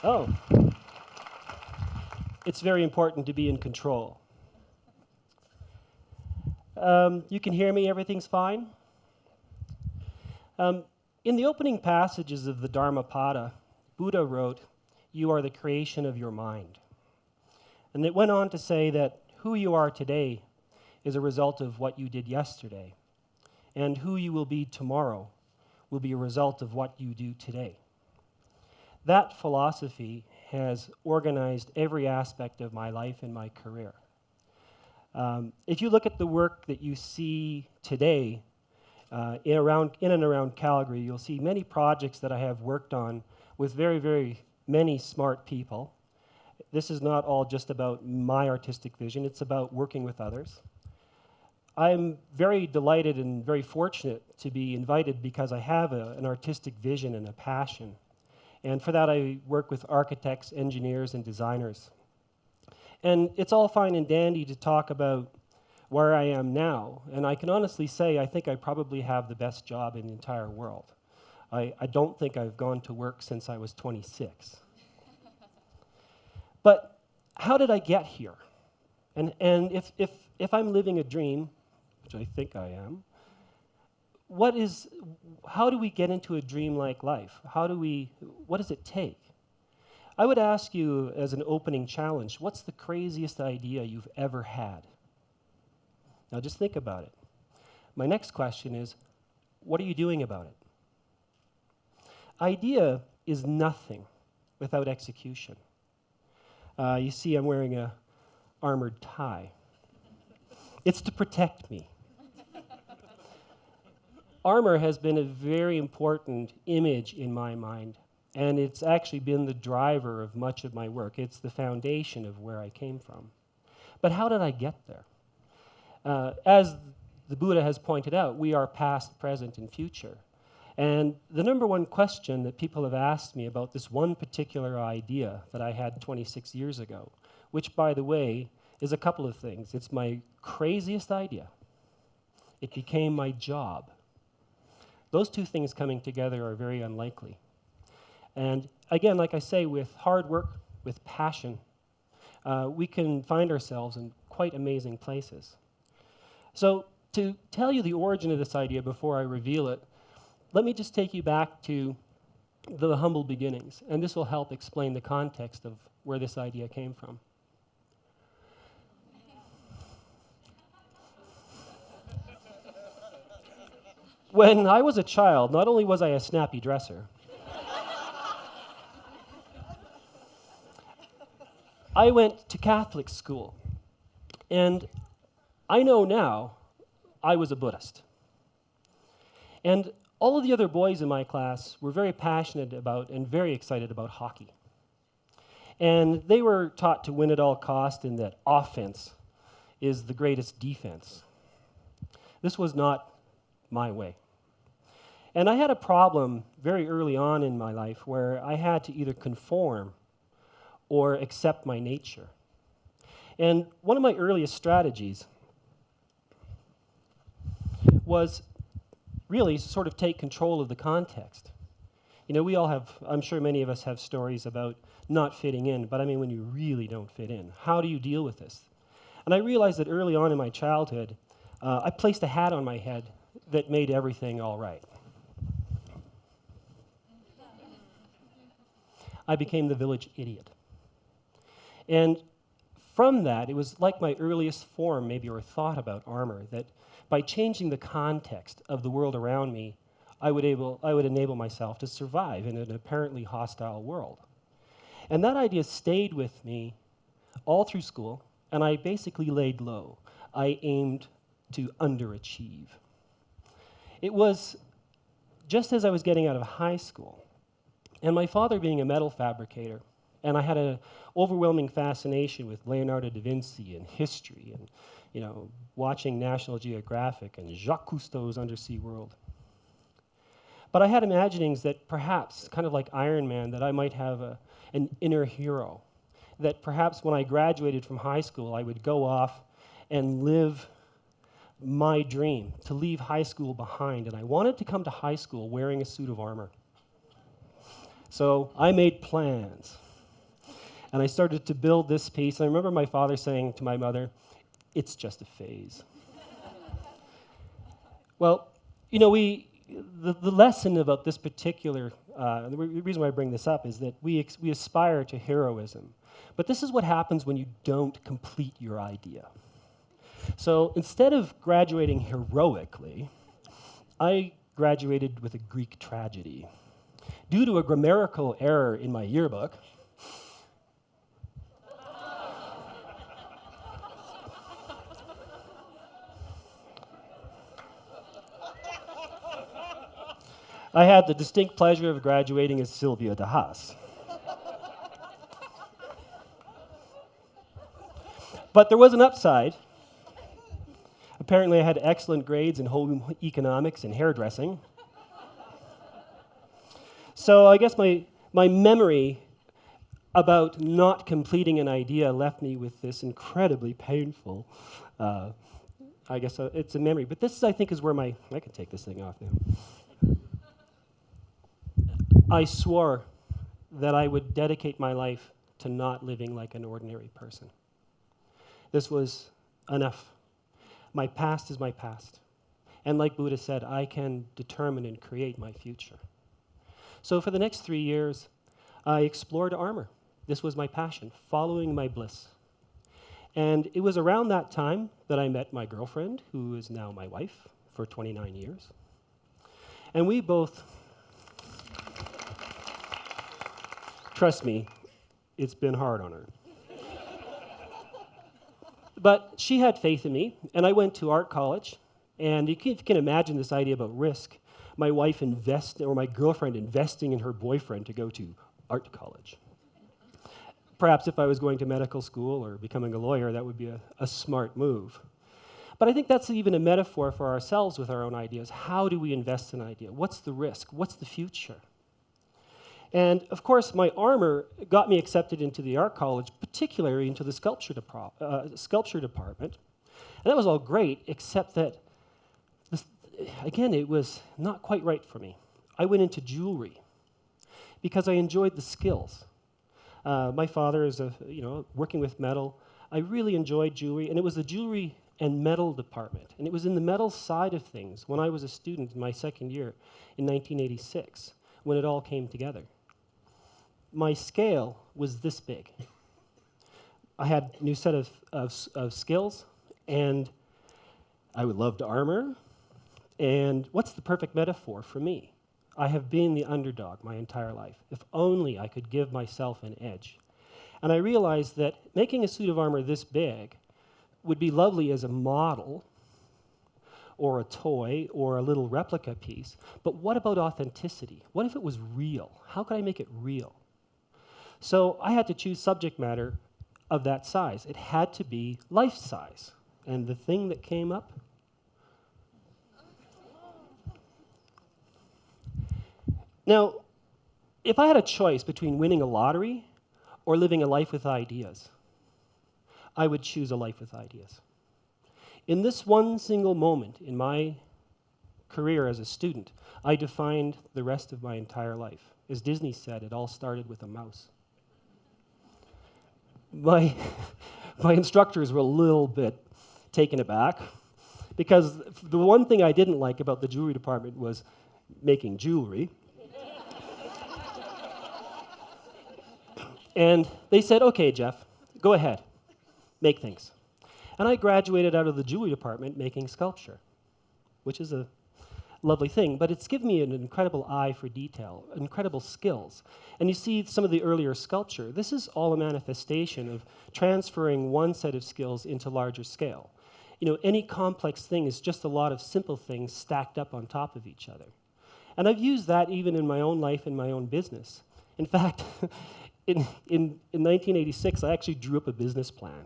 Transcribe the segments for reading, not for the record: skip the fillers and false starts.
Oh, it's very important to be in control. You can hear me, everything's fine? In the opening passages of the Dharmapada, Buddha wrote, "You are the creation of your mind." And it went on to say that who you are today is a result of what you did yesterday, and who you will be tomorrow will be a result of what you do today. That philosophy has organized every aspect of my life and my career. If you look at the work that you see today in and around Calgary, you'll see many projects that I have worked on with very, very many smart people. This is not all just about my artistic vision, it's about working with others. I'm very delighted and very fortunate to be invited because I have an artistic vision and a passion. And for that, I work with architects, engineers, and designers. And it's all fine and dandy to talk about where I am now. And I can honestly say I think I probably have the best job in the entire world. I don't think I've gone to work since I was 26. But how did I get here? And if I'm living a dream, which I think I am, how do we get into a dreamlike life? What does it take? I would ask you as an opening challenge, what's the craziest idea you've ever had? Now just think about it. My next question is, what are you doing about it? Idea is nothing without execution. You see I'm wearing an armored tie. It's to protect me. Armor has been a very important image in my mind, and it's actually been the driver of much of my work. It's the foundation of where I came from. But how did I get there? As the Buddha has pointed out, we are past, present, and future. And the number one question that people have asked me about this one particular idea that I had 26 years ago, which, by the way, is a couple of things. It's my craziest idea. It became my job. Those two things coming together are very unlikely. And again, like I say, with hard work, with passion, we can find ourselves in quite amazing places. So to tell you the origin of this idea before I reveal it, let me just take you back to the humble beginnings, and this will help explain the context of where this idea came from. When I was a child, not only was I a snappy dresser, I went to Catholic school, and I know now I was a Buddhist. And all of the other boys in my class were very passionate about and very excited about hockey. And they were taught to win at all costs and that offense is the greatest defense. This was not my way. And I had a problem very early on in my life where I had to either conform or accept my nature. And one of my earliest strategies was really sort of take control of the context. You know, we all have, I'm sure many of us have stories about not fitting in, but I mean when you really don't fit in, how do you deal with this? And I realized that early on in my childhood, I placed a hat on my head that made everything all right. I became the village idiot. And from that, it was like my earliest form, maybe, or thought about armor, that by changing the context of the world around me, I would enable myself to survive in an apparently hostile world. And that idea stayed with me all through school, and I basically laid low. I aimed to underachieve. It was just as I was getting out of high school, and my father being a metal fabricator, and I had an overwhelming fascination with Leonardo da Vinci and history and, watching National Geographic and Jacques Cousteau's Undersea World. But I had imaginings that perhaps, kind of like Iron Man, that I might have an inner hero, that perhaps when I graduated from high school, I would go off and live my dream, to leave high school behind. And I wanted to come to high school wearing a suit of armor. So I made plans. And I started to build this piece. And I remember my father saying to my mother, "It's just a phase." Well, you know, the lesson about this particular, the reason why I bring this up is that we aspire to heroism. But this is what happens when you don't complete your idea. So instead of graduating heroically, I graduated with a Greek tragedy. Due to a grammatical error in my yearbook, I had the distinct pleasure of graduating as Sylvia de Haas. But there was an upside. Apparently, I had excellent grades in home economics and hairdressing. So I guess my memory about not completing an idea left me with this incredibly painful, I guess it's a memory. But this, I think, is where I can take this thing off now. I swore that I would dedicate my life to not living like an ordinary person. This was enough. My past is my past. And like Buddha said, I can determine and create my future. So for the next 3 years, I explored armor. This was my passion, following my bliss. And it was around that time that I met my girlfriend, who is now my wife for 29 years. And we both, trust me, it's been hard on her. But she had faith in me, and I went to art college. And if you can imagine this idea about risk, my girlfriend investing in her boyfriend to go to art college. Perhaps if I was going to medical school or becoming a lawyer, that would be a smart move. But I think that's even a metaphor for ourselves with our own ideas. How do we invest in an idea? What's the risk? What's the future? And of course, my armor got me accepted into the art college, particularly into the sculpture department. And that was all great, except that, again, it was not quite right for me. I went into jewelry because I enjoyed the skills. My father is working with metal. I really enjoyed jewelry, and it was the jewelry and metal department. And it was in the metal side of things when I was a student in my second year in 1986, when it all came together. My scale was this big. I had a new set of skills, and I loved armor. And what's the perfect metaphor for me? I have been the underdog my entire life. If only I could give myself an edge. And I realized that making a suit of armor this big would be lovely as a model or a toy or a little replica piece. But what about authenticity? What if it was real? How could I make it real? So I had to choose subject matter of that size. It had to be life size. And the thing that came up, now, if I had a choice between winning a lottery or living a life with ideas, I would choose a life with ideas. In this one single moment in my career as a student, I defined the rest of my entire life. As Disney said, it all started with a mouse. My instructors were a little bit taken aback because the one thing I didn't like about the jewelry department was making jewelry. And they said, "Okay, Jeff, go ahead, make things." And I graduated out of the jewelry department making sculpture, which is a lovely thing, but it's given me an incredible eye for detail, incredible skills. And you see some of the earlier sculpture. This is all a manifestation of transferring one set of skills into larger scale. You know, any complex thing is just a lot of simple things stacked up on top of each other. And I've used that even in my own life, in my own business. In fact, in 1986, I actually drew up a business plan.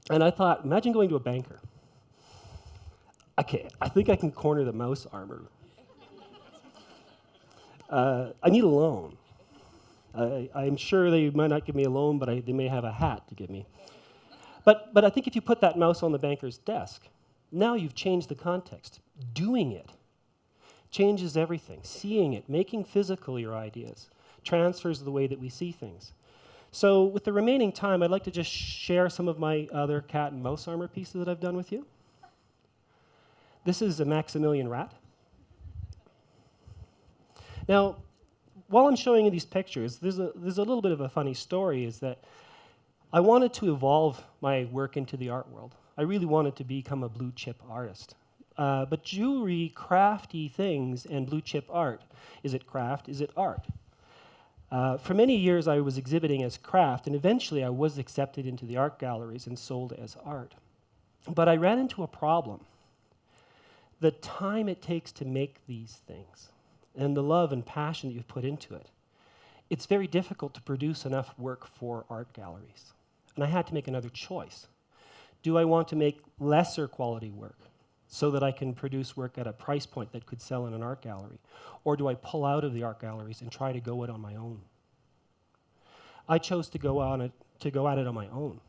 And I thought, imagine going to a banker. Okay, I think I can corner the mouse armor. I need a loan. I'm sure they might not give me a loan, but they may have a hat to give me. But I think if you put that mouse on the banker's desk, now you've changed the context. Doing it changes everything. Seeing it, making physical your ideas, transfers the way that we see things. So with the remaining time, I'd like to just share some of my other cat and mouse armor pieces that I've done with you. This is a Maximilian rat. Now, while I'm showing you these pictures, there's a little bit of a funny story, is that I wanted to evolve my work into the art world. I really wanted to become a blue chip artist. But jewelry, crafty things, and blue chip art, is it craft, is it art? For many years, I was exhibiting as craft, and eventually I was accepted into the art galleries and sold as art. But I ran into a problem. The time it takes to make these things, and the love and passion that you've put into it, it's very difficult to produce enough work for art galleries. And I had to make another choice. Do I want to make lesser quality work so that I can produce work at a price point that could sell in an art gallery? Or do I pull out of the art galleries and try to go it on my own? I chose to go at it on my own.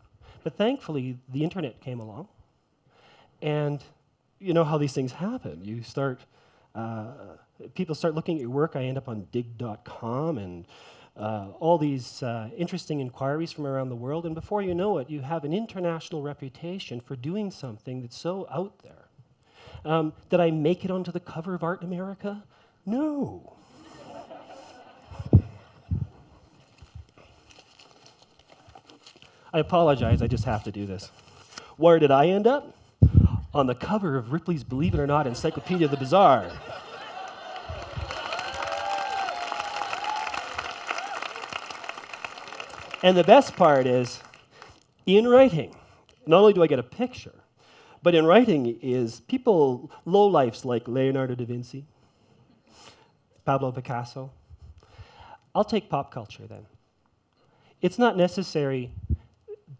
But thankfully, the internet came along. And you know how these things happen. You start, people start looking at your work. I end up on dig.com and all these interesting inquiries from around the world. And before you know it, you have an international reputation for doing something that's so out there. Did I make it onto the cover of Art in America? No. I apologize, I just have to do this. Where did I end up? On the cover of Ripley's Believe It or Not Encyclopedia of the Bizarre. And the best part is, in writing, not only do I get a picture, but in writing is people, lowlifes like Leonardo da Vinci, Pablo Picasso. I'll take pop culture then. It's not necessary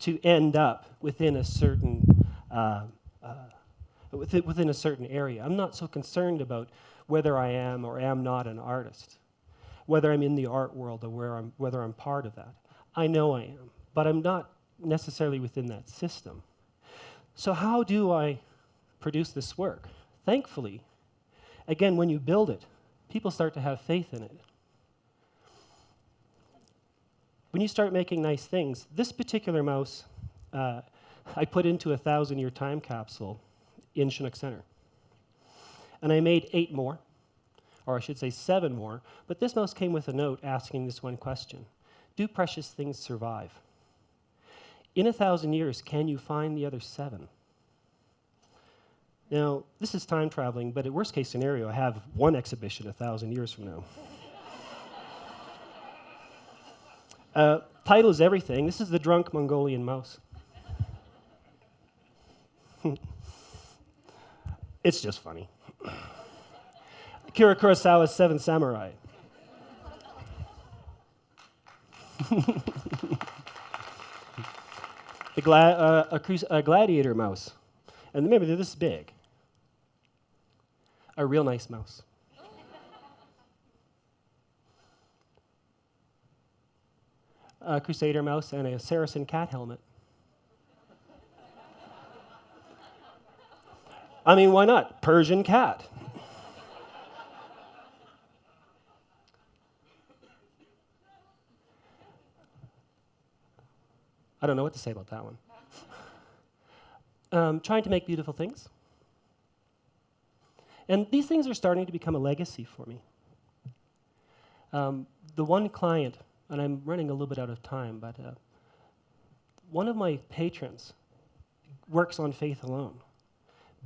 to end up within a certain within a certain area. I'm not so concerned about whether I am or am not an artist, whether I'm in the art world or whether I'm part of that. I know I am, but I'm not necessarily within that system. So how do I produce this work? Thankfully, again, when you build it, people start to have faith in it. When you start making nice things, this particular mouse I put into a 1,000-year time capsule in Chinook Center. And I made 8 more, or I should say 7 more, but this mouse came with a note asking this one question: do precious things survive? In 1,000 years, can you find the other 7? Now, this is time traveling, but at worst case scenario, I have one exhibition 1,000 years from now. Title is everything. This is the drunk Mongolian mouse. It's just funny. Akira Kurosawa's 7 Samurai. A gladiator mouse. And remember, they're this big. A real nice mouse. A crusader mouse and a Saracen cat helmet. I mean, why not? Persian cat. I don't know what to say about that one. Trying to make beautiful things. And these things are starting to become a legacy for me. The one client, and I'm running a little bit out of time, but one of my patrons works on faith alone.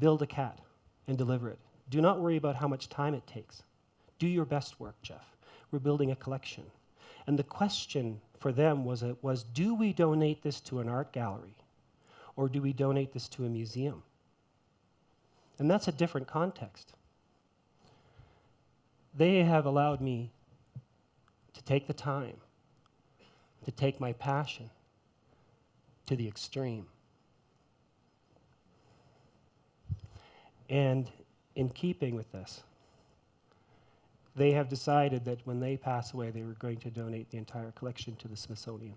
Build a cat and deliver it. Do not worry about how much time it takes. Do your best work, Jeff. We're building a collection. And the question for them was, do we donate this to an art gallery? Or do we donate this to a museum? And that's a different context. They have allowed me to take the time, to take my passion to the extreme. And in keeping with this, they have decided that when they pass away, they were going to donate the entire collection to the Smithsonian.